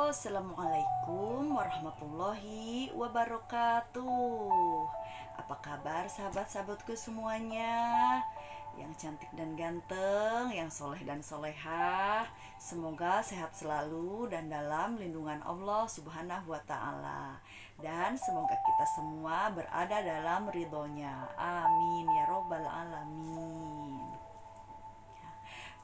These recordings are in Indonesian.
Assalamualaikum warahmatullahi wabarakatuh. Apa kabar sahabat-sahabatku semuanya? Yang cantik dan ganteng, yang soleh dan solehah. Semoga sehat selalu dan dalam lindungan Allah Subhanahu wa Ta'ala. Dan semoga kita semua berada dalam ridhonya. Amin ya Robbal 'Alamin.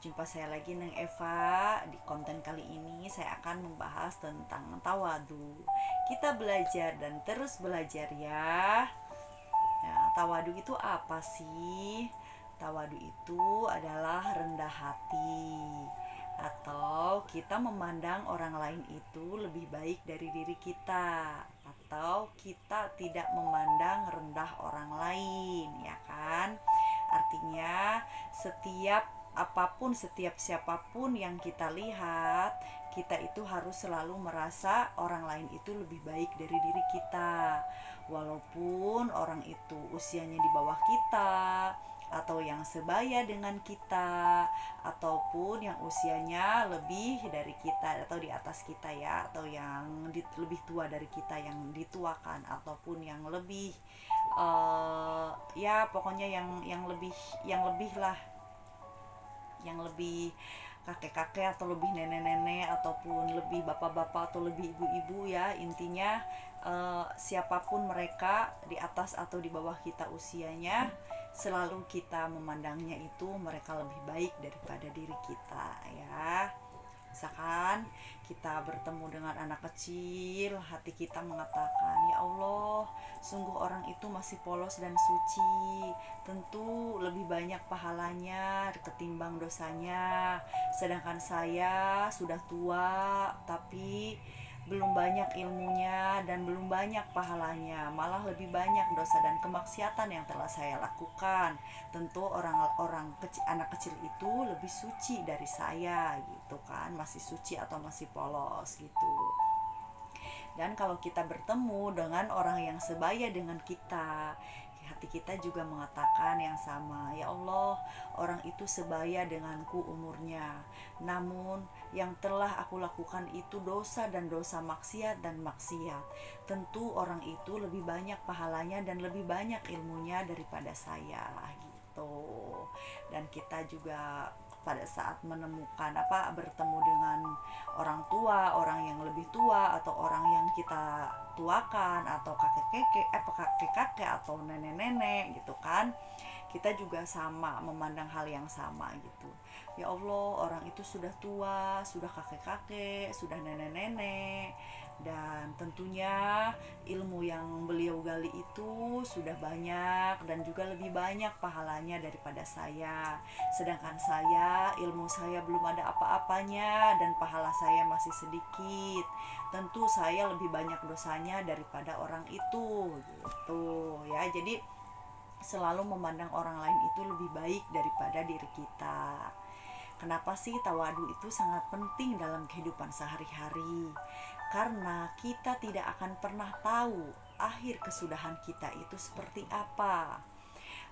Jumpa saya lagi dengan Eva. Di konten kali ini saya akan membahas tentang tawadu. Kita belajar dan terus belajar ya. Nah, tawadu itu apa sih? Tawadu itu adalah rendah hati, atau kita memandang orang lain itu lebih baik dari diri kita, atau kita tidak memandang rendah orang lain, ya kan? Artinya setiap apapun, setiap siapapun yang kita lihat, kita itu harus selalu merasa orang lain itu lebih baik dari diri kita, walaupun orang itu usianya di bawah kita, atau yang sebaya dengan kita, ataupun yang usianya lebih dari kita atau di atas kita ya, atau yang lebih tua dari kita, yang dituakan, ataupun yang lebih ya pokoknya yang lebih lah, yang lebih kakek-kakek atau lebih nenek-nenek ataupun lebih bapak-bapak atau lebih ibu-ibu ya. Intinya siapapun mereka di atas atau di bawah kita usianya, selalu kita memandangnya itu mereka lebih baik daripada diri kita ya. Misalkan kita bertemu dengan anak kecil, hati kita mengatakan, ya Allah, sungguh orang itu masih polos dan suci, tentu lebih banyak pahalanya ketimbang dosanya. Sedangkan saya sudah tua, tapi belum banyak ilmunya dan belum banyak pahalanya, malah lebih banyak dosa dan kemaksiatan yang telah saya lakukan. Tentu orang-orang kecil, anak kecil itu lebih suci dari saya gitu kan, masih suci atau masih polos gitu. Dan kalau kita bertemu dengan orang yang sebaya dengan kita, hati kita juga mengatakan yang sama, ya Allah, orang itu sebaya denganku umurnya, namun yang telah aku lakukan itu dosa dan dosa, maksiat dan maksiat. Tentu orang itu lebih banyak pahalanya dan lebih banyak ilmunya daripada saya gitu. Dan kita juga pada saat menemukan bertemu dengan orang tua, orang yang lebih tua, atau orang yang kita tuakan, atau kakek-kakek atau nenek-nenek gitu kan, kita juga sama memandang hal yang sama gitu. Ya Allah, orang itu sudah tua, sudah kakek-kakek, sudah nenek-nenek, dan tentunya ilmu yang beliau gali itu sudah banyak dan juga lebih banyak pahalanya daripada saya. Sedangkan saya, ilmu saya belum ada apa-apanya dan pahala saya masih sedikit. Tentu saya lebih banyak dosanya daripada orang itu gitu ya. Jadi selalu memandang orang lain itu lebih baik daripada diri kita. Kenapa sih tawadu itu sangat penting dalam kehidupan sehari-hari? Karena kita tidak akan pernah tahu akhir kesudahan kita itu seperti apa.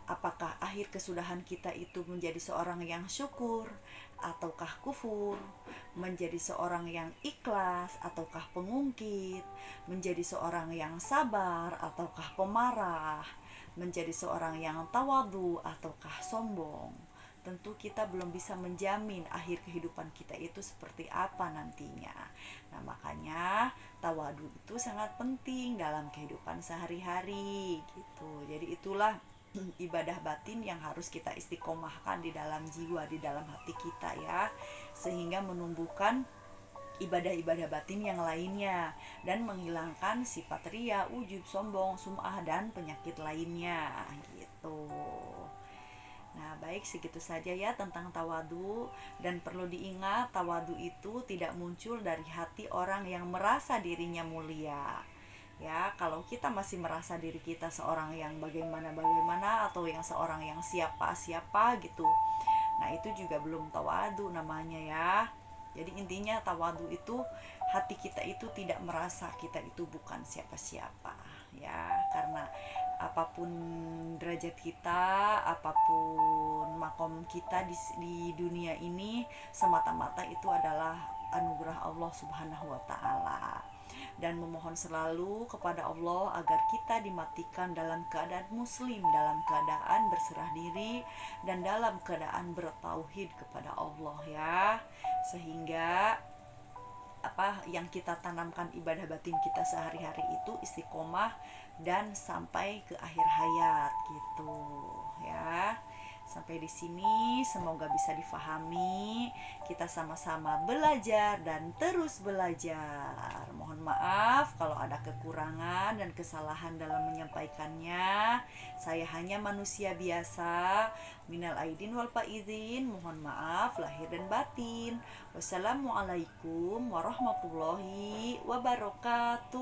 Apakah akhir kesudahan kita itu menjadi seorang yang syukur ataukah kufur, menjadi seorang yang ikhlas ataukah pengungkit, menjadi seorang yang sabar ataukah pemarah, menjadi seorang yang tawadu ataukah sombong. Tentu kita belum bisa menjamin akhir kehidupan kita itu seperti apa nantinya. Nah, makanya tawadu itu sangat penting dalam kehidupan sehari-hari gitu. Jadi itulah ibadah batin yang harus kita istiqomahkan di dalam jiwa, di dalam hati kita ya, sehingga menumbuhkan ibadah-ibadah batin yang lainnya dan menghilangkan sifat ria, ujub, sombong, sum'ah dan penyakit lainnya gitu. Nah, baik, segitu saja ya tentang tawadu. Dan perlu diingat, tawadu itu tidak muncul dari hati orang yang merasa dirinya mulia. Ya, kalau kita masih merasa diri kita seorang yang bagaimana atau yang seorang yang siapa gitu, nah itu juga belum tawadu namanya ya. Jadi intinya tawadu itu hati kita itu tidak merasa kita itu bukan siapa-siapa ya, karena apapun derajat kita, apapun makom kita di dunia ini, semata-mata itu adalah anugerah Allah Subhanahu wa taala. Dan memohon selalu kepada Allah agar kita dimatikan dalam keadaan muslim, dalam keadaan berserah diri, dan dalam keadaan bertauhid kepada Allah ya. Sehingga apa yang kita tanamkan ibadah batin kita sehari-hari itu istiqomah dan sampai ke akhir hayat gitu ya. Sampai di sini semoga bisa difahami. Kita sama-sama belajar dan terus belajar. Mohon maaf kalau ada kekurangan dan kesalahan dalam menyampaikannya. Saya hanya manusia biasa. Minal aidin wal faizin. Mohon maaf lahir dan batin. Wassalamualaikum warahmatullahi wabarakatuh.